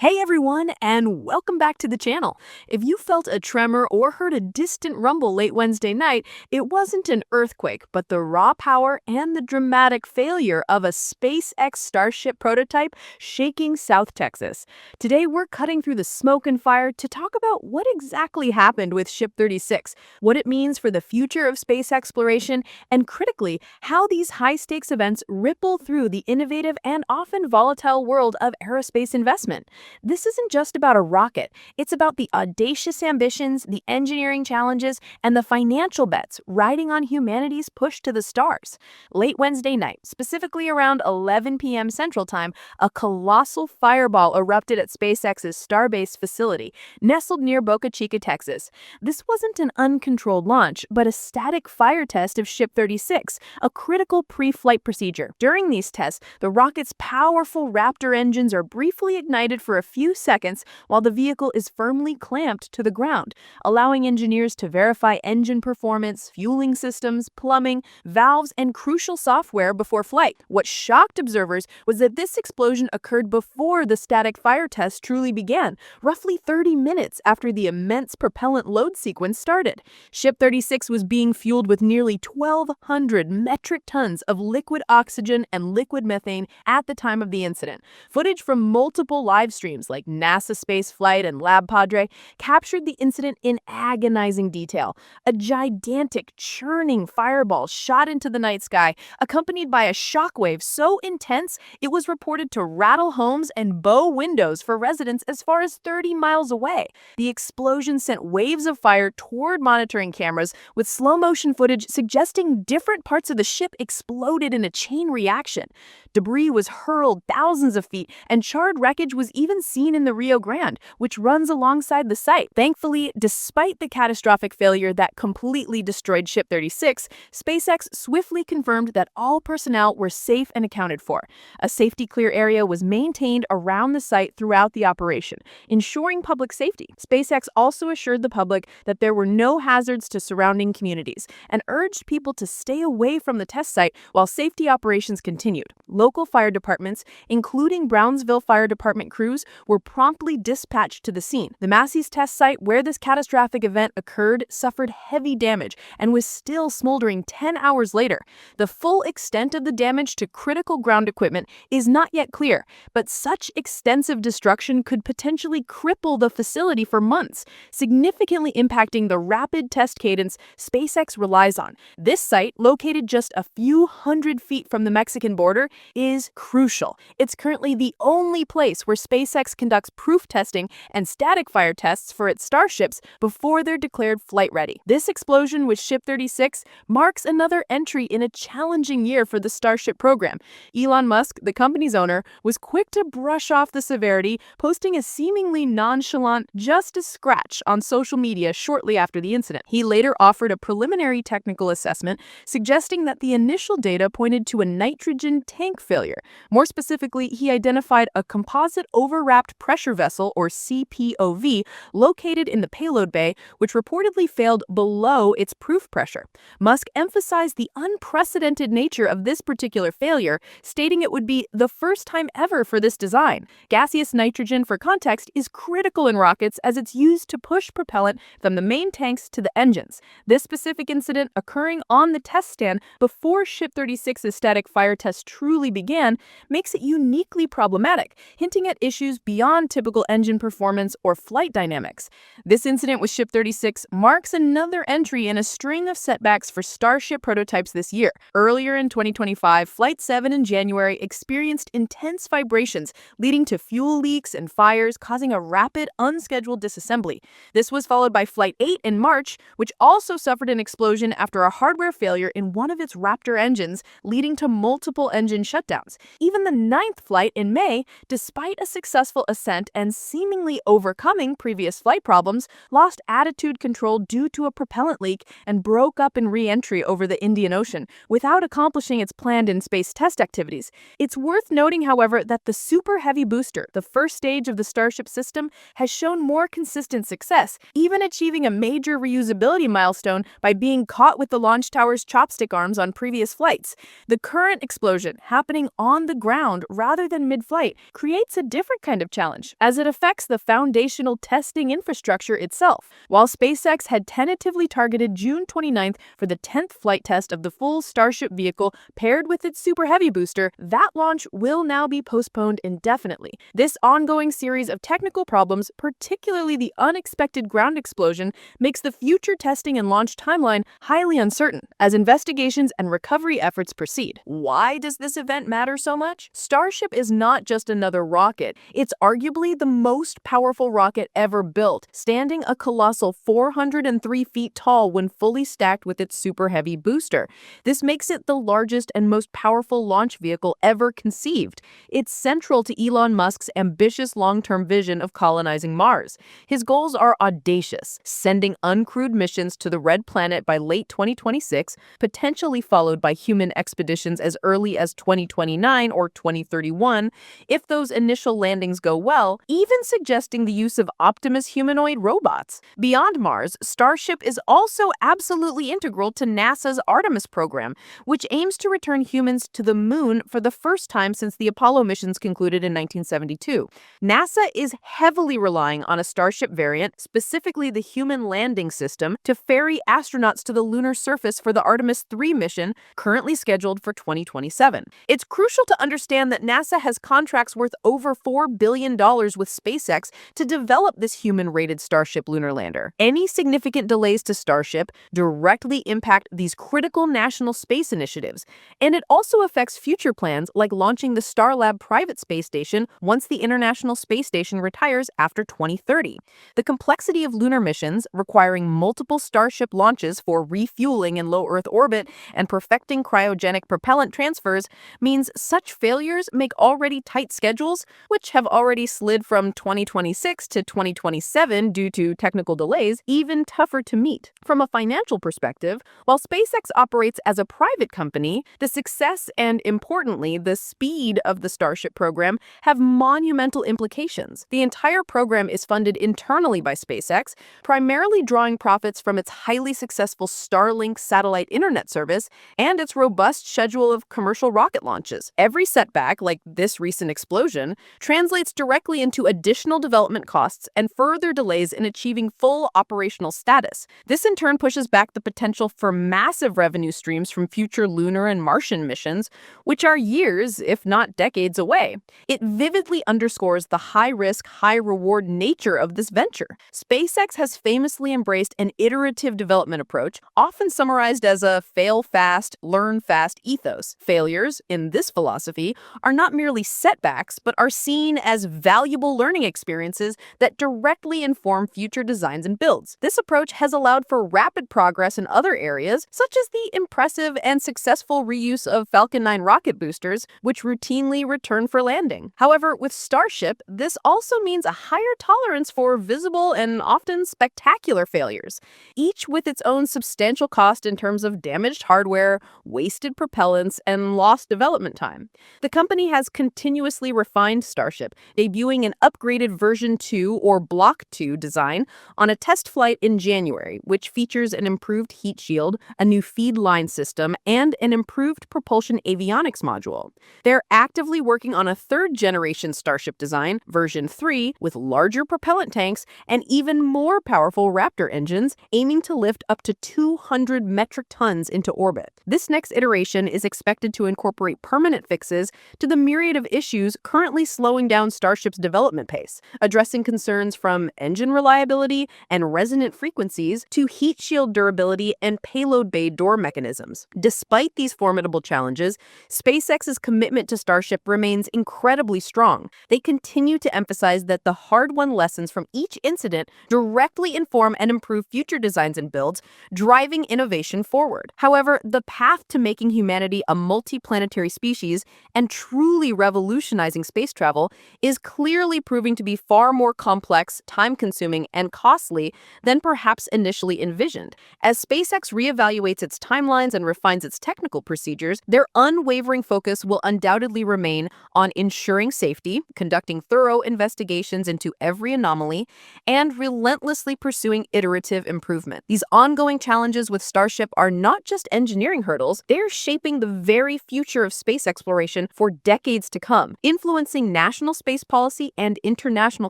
Hey everyone, and welcome back to the channel. If you felt a tremor or heard a distant rumble late Wednesday night, it wasn't an earthquake, but the raw power and the dramatic failure of a SpaceX Starship prototype shaking South Texas. Today, we're cutting through the smoke and fire to talk about what exactly happened with Ship 36, what it means for the future of space exploration, and critically, how these high-stakes events ripple through the innovative and often volatile world of aerospace investment. This isn't just about a rocket. It's about the audacious ambitions, the engineering challenges, and the financial bets riding on humanity's push to the stars. Late Wednesday night, specifically around 11 p.m. Central Time, a colossal fireball erupted at SpaceX's Starbase facility, nestled near Boca Chica, Texas. This wasn't an uncontrolled launch, but a static fire test of Ship 36, a critical pre-flight procedure. During these tests, the rocket's powerful Raptor engines are briefly ignited for a few seconds while the vehicle is firmly clamped to the ground, allowing engineers to verify engine performance, fueling systems, plumbing, valves, and crucial software before flight. What shocked observers was that this explosion occurred before the static fire test truly began, roughly 30 minutes after the immense propellant load sequence started. Ship 36 was being fueled with nearly 1,200 metric tons of liquid oxygen and liquid methane at the time of the incident. Footage from multiple live streams like NASA Space Flight and Lab Padre captured the incident in agonizing detail. A gigantic, churning fireball shot into the night sky, accompanied by a shockwave so intense it was reported to rattle homes and bow windows for residents as far as 30 miles away. The explosion sent waves of fire toward monitoring cameras, with slow-motion footage suggesting different parts of the ship exploded in a chain reaction. Debris was hurled thousands of feet, and charred wreckage was even seen in the Rio Grande, which runs alongside the site. Thankfully, despite the catastrophic failure that completely destroyed Ship 36, SpaceX swiftly confirmed that all personnel were safe and accounted for. A safety clear area was maintained around the site throughout the operation, ensuring public safety. SpaceX also assured the public that there were no hazards to surrounding communities and urged people to stay away from the test site while safety operations continued. Local fire departments, including Brownsville Fire Department crews, were promptly dispatched to the scene. The Massey's test site where this catastrophic event occurred suffered heavy damage and was still smoldering 10 hours later. The full extent of the damage to critical ground equipment is not yet clear, but such extensive destruction could potentially cripple the facility for months, significantly impacting the rapid test cadence SpaceX relies on. This site, located just a few hundred feet from the Mexican border, is crucial. It's currently the only place where SpaceX conducts proof testing and static fire tests for its Starships before they're declared flight ready. This explosion with Ship 36 marks another entry in a challenging year for the Starship program. Elon Musk, the company's owner, was quick to brush off the severity, posting a seemingly nonchalant "just a scratch" on social media shortly after the incident. He later offered a preliminary technical assessment, suggesting that the initial data pointed to a nitrogen tank failure. More specifically, he identified a composite overwrapped pressure vessel, or CPOV, located in the payload bay, which reportedly failed below its proof pressure. Musk emphasized the unprecedented nature of this particular failure, stating it would be the first time ever for this design. Gaseous nitrogen, for context, is critical in rockets as it's used to push propellant from the main tanks to the engines. This specific incident, occurring on the test stand before Ship 36's static fire test truly began, makes it uniquely problematic, hinting at issues beyond typical engine performance or flight dynamics. This incident with Ship 36 marks another entry in a string of setbacks for Starship prototypes this year. Earlier in 2025, Flight 7 in January experienced intense vibrations, leading to fuel leaks and fires, causing a rapid, unscheduled disassembly. This was followed by Flight 8 in March, which also suffered an explosion after a hardware failure in one of its Raptor engines, leading to multiple engine shutdowns. Even the ninth flight in May, despite a successful ascent and seemingly overcoming previous flight problems, lost attitude control due to a propellant leak and broke up in re-entry over the Indian Ocean without accomplishing its planned in-space test activities. It's worth noting, however, that the Super Heavy booster, the first stage of the Starship system, has shown more consistent success, even achieving a major reusability milestone by being caught with the launch tower's chopstick arms on previous flights. The current explosion, happening on the ground rather than mid-flight, creates a different kind kind of challenge, as it affects the foundational testing infrastructure itself. While SpaceX had tentatively targeted June 29th for the 10th flight test of the full Starship vehicle paired with its Super Heavy booster, that launch will now be postponed indefinitely. This ongoing series of technical problems, particularly the unexpected ground explosion, makes the future testing and launch timeline highly uncertain as investigations and recovery efforts proceed. Why does this event matter so much? Starship is not just another rocket. It's arguably the most powerful rocket ever built, standing a colossal 403 feet tall when fully stacked with its Super Heavy booster. This makes it the largest and most powerful launch vehicle ever conceived. It's central to Elon Musk's ambitious long-term vision of colonizing Mars. His goals are audacious, sending uncrewed missions to the Red Planet by late 2026, potentially followed by human expeditions as early as 2029 or 2031, if those initial landings go well, even suggesting the use of Optimus humanoid robots. Beyond Mars, Starship is also absolutely integral to NASA's Artemis program, which aims to return humans to the moon for the first time since the Apollo missions concluded in 1972. NASA is heavily relying on a Starship variant, specifically the Human Landing System, to ferry astronauts to the lunar surface for the Artemis 3 mission, currently scheduled for 2027. It's crucial to understand that NASA has contracts worth over $4 billion with SpaceX to develop this human-rated Starship lunar lander. Any significant delays to Starship directly impact these critical national space initiatives, and it also affects future plans like launching the Starlab private space station once the International Space Station retires after 2030. The complexity of lunar missions, requiring multiple Starship launches for refueling in low Earth orbit and perfecting cryogenic propellant transfers, means such failures make already tight schedules, which have already slid from 2026 to 2027 due to technical delays, even tougher to meet. From a financial perspective, while SpaceX operates as a private company, the success and, importantly, the speed of the Starship program have monumental implications. The entire program is funded internally by SpaceX, primarily drawing profits from its highly successful Starlink satellite internet service and its robust schedule of commercial rocket launches. Every setback, like this recent explosion, translates directly into additional development costs and further delays in achieving full operational status. This in turn pushes back the potential for massive revenue streams from future lunar and Martian missions, which are years, if not decades, away. It vividly underscores the high-risk, high-reward nature of this venture. SpaceX has famously embraced an iterative development approach, often summarized as a fail-fast, learn-fast ethos. Failures, in this philosophy, are not merely setbacks, but are seen as valuable learning experiences that directly inform future designs and builds. This approach has allowed for rapid progress in other areas, such as the impressive and successful reuse of Falcon 9 rocket boosters, which routinely return for landing. However, with Starship, this also means a higher tolerance for visible and often spectacular failures, each with its own substantial cost in terms of damaged hardware, wasted propellants, and lost development time. The company has continuously refined Starship, debuting an upgraded version 2 or Block 2 design on a test flight in January, which features an improved heat shield, a new feed line system, and an improved propulsion avionics module. They're actively working on a third-generation Starship design, version 3, with larger propellant tanks and even more powerful Raptor engines, aiming to lift up to 200 metric tons into orbit. This next iteration is expected to incorporate permanent fixes to the myriad of issues currently slowing down Starship's development pace, addressing concerns from engine reliability and resonant frequencies to heat shield durability and payload bay door mechanisms. Despite these formidable challenges, SpaceX's commitment to Starship remains incredibly strong. They continue to emphasize that the hard-won lessons from each incident directly inform and improve future designs and builds, driving innovation forward. However, the path to making humanity a multi-planetary species and truly revolutionizing space travel is clearly proving to be far more complex, time-consuming, and costly than perhaps initially envisioned. As SpaceX reevaluates its timelines and refines its technical procedures, their unwavering focus will undoubtedly remain on ensuring safety, conducting thorough investigations into every anomaly, and relentlessly pursuing iterative improvement. These ongoing challenges with Starship are not just engineering hurdles, they're shaping the very future of space exploration for decades to come, influencing national national space policy and international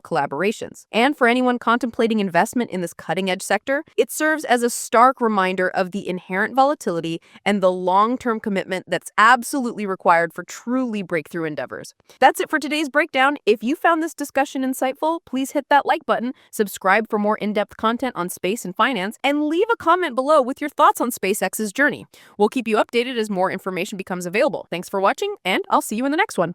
collaborations. And for anyone contemplating investment in this cutting-edge sector, it serves as a stark reminder of the inherent volatility and the long-term commitment that's absolutely required for truly breakthrough endeavors. That's it for today's breakdown. If you found this discussion insightful, please hit that like button, subscribe for more in-depth content on space and finance, and leave a comment below with your thoughts on SpaceX's journey. We'll keep you updated as more information becomes available. Thanks for watching, and I'll see you in the next one.